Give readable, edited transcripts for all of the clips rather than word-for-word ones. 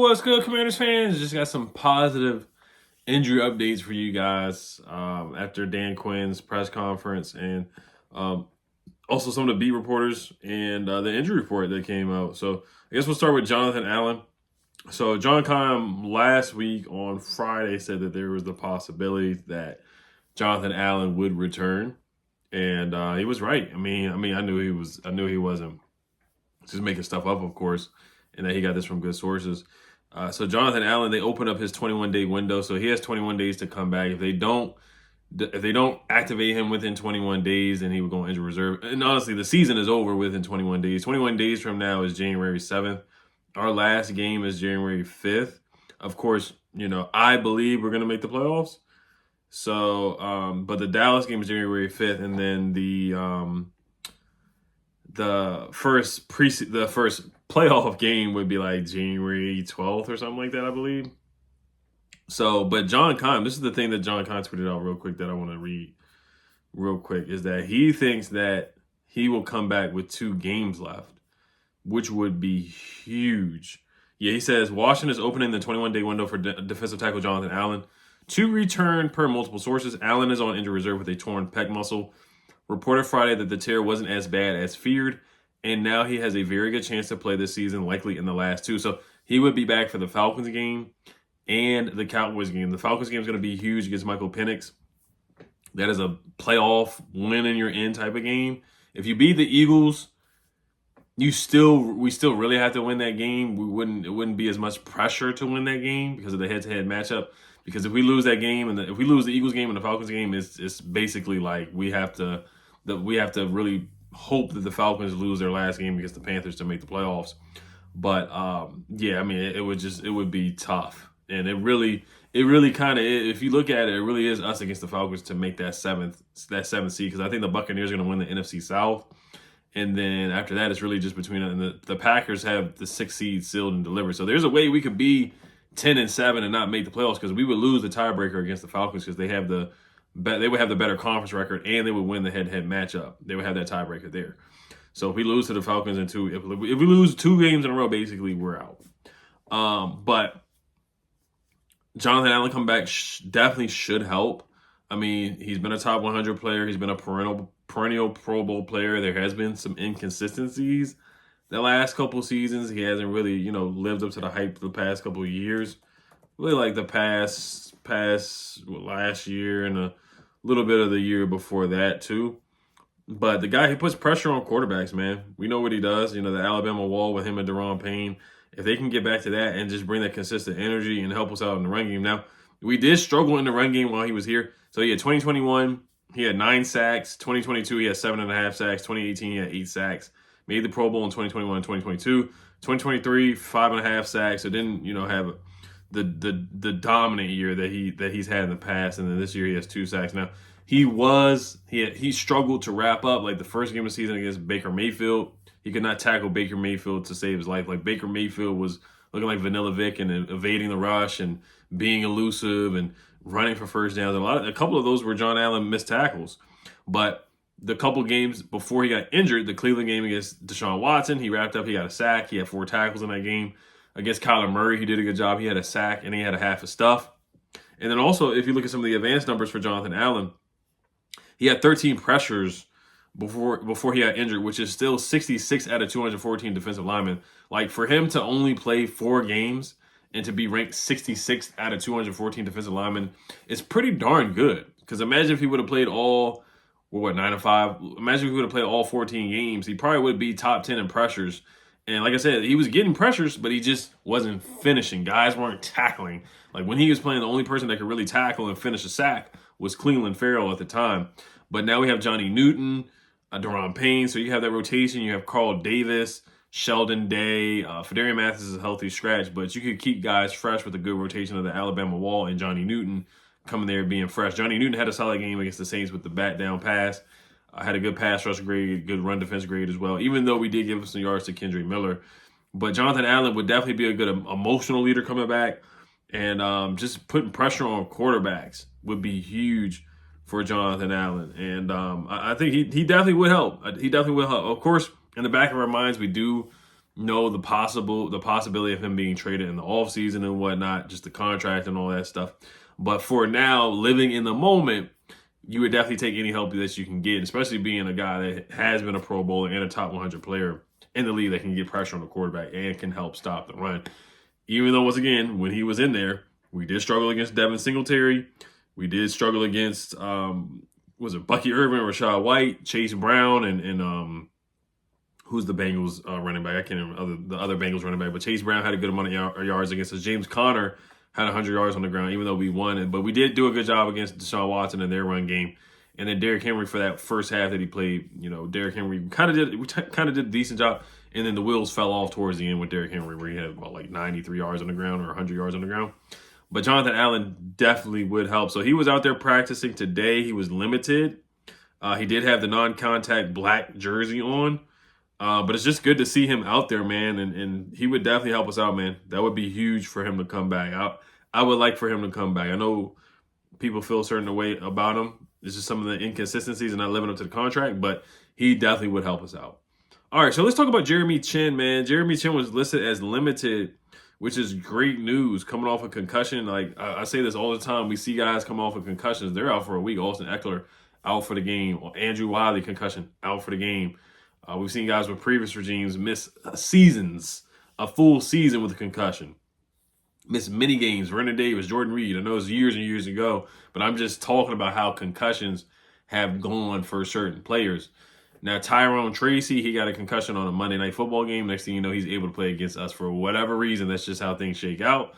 What's good, Commanders fans? Just got some positive injury updates for you guys after Dan Quinn's press conference and um, also some of the beat reporters and the injury report that came out. So I guess we'll start with Jonathan Allen. So John Keim last week on Friday said that there was the possibility that Jonathan Allen would return, and he was right. I knew he was. I knew he wasn't just making stuff up, of course, and that he got this from good sources. So Jonathan Allen, they opened up his 21-day window, so he has 21 days to come back. If they don't activate him within 21 days, then he would go on injured reserve. And honestly, the season is over within 21 days. 21 days from now is January 7th. Our last game is January 5th. Of course, I believe we're going to make the playoffs. So, but the Dallas game is January 5th, and then the first playoff game would be like January 12th or something like that, I believe. So, but John Keim, this is the thing that John Keim tweeted out real quick that I want to read real quick, is that he thinks that he will come back with 2 games left, which would be huge. Yeah, he says Washington is opening the 21-day window for defensive tackle Jonathan Allen to return per multiple sources. Allen is on injured reserve with a torn pec muscle. Reported Friday that the tear wasn't as bad as feared, and now he has a very good chance to play this season, likely in the last 2. So he would be back for the Falcons game and the Cowboys game. The Falcons game is going to be huge against Michael Penix. That is a playoff win and you're in type of game. If you beat the Eagles, we still really have to win that game. It wouldn't be as much pressure to win that game because of the head-to-head matchup. Because if we lose that game and if we lose the Eagles game and the Falcons game, it's basically like we have to really hope that the Falcons lose their last game against the Panthers to make the playoffs. But it would be tough, and it really kind of, if you look at it, it really is us against the Falcons to make that seventh seed. Because I think the Buccaneers are going to win the NFC South, and then after that, it's really just between, and the Packers have the 6th seed sealed and delivered. So there's a way we could be 10-7 and not make the playoffs, because we would lose the tiebreaker against the Falcons because they would have the better conference record and they would win the head-to-head matchup. They would have that tiebreaker there. So if we lose to the Falcons if we lose 2 games in a row, basically we're out. But Jonathan Allen come back definitely should help. I mean, he's been a top 100 player. He's been a perennial Pro Bowl player. There has been some inconsistencies the last couple seasons. He hasn't really, lived up to the hype the past couple of years. Really like the past last year and a little bit of the year before that too. But the guy, he puts pressure on quarterbacks, man. We know what he does. The Alabama wall with him and Daron Payne. If they can get back to that and just bring that consistent energy and help us out in the run game. Now, we did struggle in the run game while he was here. So, 2021, he had 9 sacks. 2022, he had 7.5 sacks. 2018, he had 8 sacks. Made the Pro Bowl in 2021 and 2022. 2023, 5.5 sacks. So didn't, have the dominant year that he's had in the past. And then this year he has 2 sacks. Now, he struggled to wrap up, like the first game of the season against Baker Mayfield. He could not tackle Baker Mayfield to save his life. Like Baker Mayfield was looking like Vanilla Vic and evading the rush and being elusive and running for first downs. A couple of those were John Allen missed tackles. But the couple games before he got injured, the Cleveland game against Deshaun Watson, he wrapped up, he got a sack. He had 4 tackles in that game. Against Kyler Murray, he did a good job. He had a sack and he had a half a stuff. And then also, if you look at some of the advanced numbers for Jonathan Allen, he had 13 pressures before he got injured, which is still 66 out of 214 defensive linemen. Like, for him to only play 4 games and to be ranked 66 out of 214 defensive linemen is pretty darn good. Because imagine if he would have played 9-5. Imagine if he would have played all 14 games. He probably would be top 10 in pressures. And like I said, he was getting pressures, but he just wasn't finishing. Guys weren't tackling. Like, when he was playing, the only person that could really tackle and finish a sack was Cleveland Farrell at the time. But now we have Johnny Newton, Daron Payne. So you have that rotation. You have Carl Davis, Sheldon Day. Fedarian Mathis is a healthy scratch, but you could keep guys fresh with a good rotation of the Alabama wall and Johnny Newton coming there being fresh. Johnny Newton had a solid game against the Saints with the bat down pass. Had a good pass rush grade, good run defense grade as well, even though we did give him some yards to Kendrick Miller. But Jonathan Allen would definitely be a good emotional leader coming back. And just putting pressure on quarterbacks would be huge for Jonathan Allen. And I think he definitely would help. He definitely will help. Of course, in the back of our minds, we do know the possibility of him being traded in the offseason and whatnot, just the contract and all that stuff. But for now, living in the moment, you would definitely take any help that you can get, especially being a guy that has been a Pro Bowler and a top 100 player in the league that can get pressure on the quarterback and can help stop the run. Even though, once again, when he was in there, we did struggle against Devin Singletary. We did struggle against, was it Bucky Irvin, Rashad White, Chase Brown, and who's the Bengals running back? I can't remember the other Bengals running back, but Chase Brown had a good amount of yards against us. James Conner had 100 yards on the ground, even though we won it. But we did do a good job against Deshaun Watson in their run game. And then Derrick Henry for that first half that he played, Derrick Henry kind of did a decent job. And then the wheels fell off towards the end with Derrick Henry, where he had about like 93 yards on the ground or 100 yards on the ground. But Jonathan Allen definitely would help. So he was out there practicing today. He was limited. He did have the non-contact black jersey on. But it's just good to see him out there, man. And he would definitely help us out, man. That would be huge for him to come back. I would like for him to come back. I know people feel a certain way about him. It's just some of the inconsistencies and not living up to the contract, but he definitely would help us out. All right, so let's talk about Jeremy Chinn, man. Jeremy Chinn was listed as limited, which is great news coming off a concussion. Like I say this all the time. We see guys come off of concussions. They're out for a week. Austin Eckler out for the game. Andrew Wiley, concussion, out for the game. We've seen guys with previous regimes miss seasons, a full season with a concussion. Miss many games. Vernon Davis, Jordan Reed. I know it was years and years ago, but I'm just talking about how concussions have gone for certain players. Now, Tyrone Tracy, he got a concussion on a Monday Night Football game. Next thing you know, he's able to play against us for whatever reason. That's just how things shake out.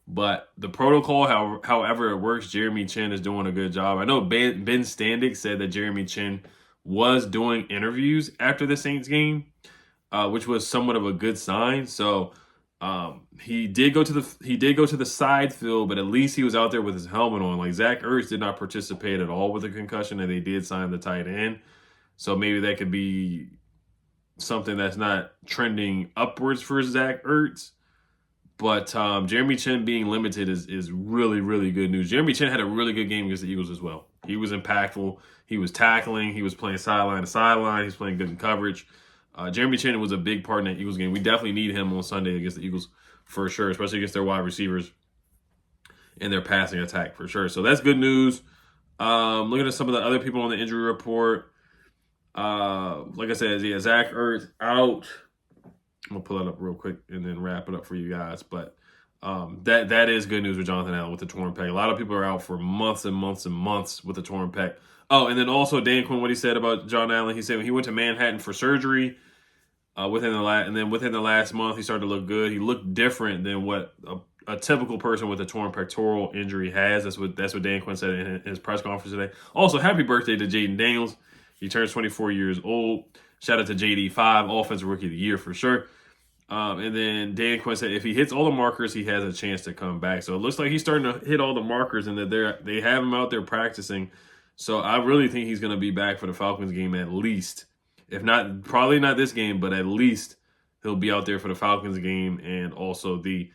But the protocol, however it works, Jeremy Chinn is doing a good job. I know Ben Standig said that Jeremy Chinn was doing interviews after the Saints game, which was somewhat of a good sign. So he did go to the side field, but at least he was out there with his helmet on. Like Zach Ertz did not participate at all with a concussion, and they did sign the tight end. So maybe that could be something that's not trending upwards for Zach Ertz. But Jeremy Chinn being limited is really, really good news. Jeremy Chinn had a really good game against the Eagles as well. He was impactful. He was tackling. He was playing sideline to sideline. He was playing good in coverage. Jeremy Chinn was a big part in that Eagles game. We definitely need him on Sunday against the Eagles for sure, especially against their wide receivers and their passing attack for sure. So that's good news. Looking at some of the other people on the injury report. Like I said, yeah, Zach Ertz out. I'm gonna pull it up real quick and then wrap it up for you guys. But that is good news with Jonathan Allen with the torn pec. A lot of people are out for months and months and months with the torn pec. Oh, and then also Dan Quinn, what he said about John Allen. He said when he went to Manhattan for surgery within the last month, he started to look good. He looked different than what a typical person with a torn pectoral injury has. That's what Dan Quinn said in his press conference today. Also, happy birthday to Jaden Daniels. He turns 24 years old. Shout out to JD5, Offensive Rookie of the Year for sure. And then Dan Quinn said if he hits all the markers, he has a chance to come back. So it looks like he's starting to hit all the markers and that they have him out there practicing. So I really think he's going to be back for the Falcons game at least. If not, probably not this game, but at least he'll be out there for the Falcons game and also the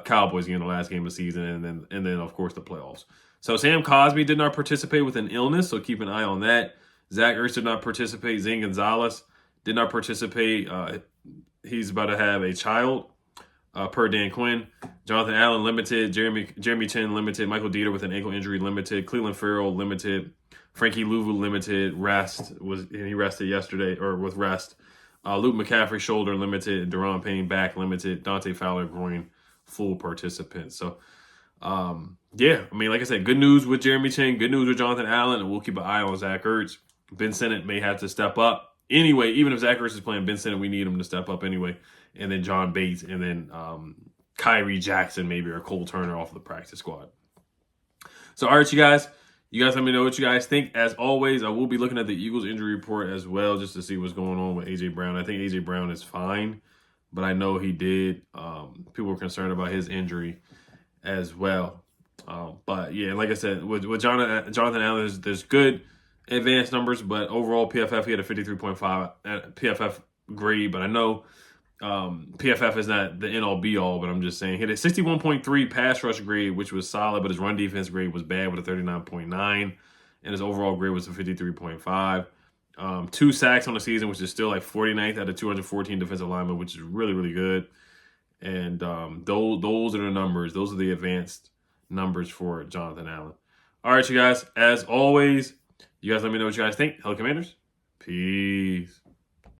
Cowboys game, the last game of the season, and then of course the playoffs. So Sam Cosmi did not participate with an illness, so keep an eye on that. Zach Ertz did not participate. Zane Gonzalez did not participate. He's about to have a child, per Dan Quinn. Jonathan Allen limited. Jeremy Chinn limited. Michael Dieter with an ankle injury limited. Cleveland Farrell limited. Frankie Louvu limited. He rested yesterday or with rest. Luke McCaffrey shoulder limited. Deron Payne back limited. Dante Fowler groin full participant. So yeah, I mean, like I said, good news with Jeremy Chinn. Good news with Jonathan Allen, and we'll keep an eye on Zach Ertz. Ben Sinnott may have to step up. Anyway, even if Zach Ertz is playing Ben Sinnott, we need him to step up anyway. And then John Bates, and then Kyrie Jackson maybe, or Cole Turner off of the practice squad. So, all right, you guys let me know what you guys think. As always, I will be looking at the Eagles injury report as well just to see what's going on with A.J. Brown. I think A.J. Brown is fine, but I know he did. People were concerned about his injury as well. But, yeah, like I said, with Jonathan Allen, there's good advanced numbers, but overall PFF, he had a 53.5 PFF grade, but I know PFF is not the end-all be-all, but I'm just saying he had a 61.3 pass rush grade, which was solid, but his run defense grade was bad with a 39.9, and his overall grade was a 53.5. 2 sacks on the season, which is still like 49th out of 214 defensive linemen, which is really, really good. And those are the numbers. Those are the advanced numbers for Jonathan Allen. All right, you guys. As always, you guys let me know what you guys think. Hello, Commanders. Peace.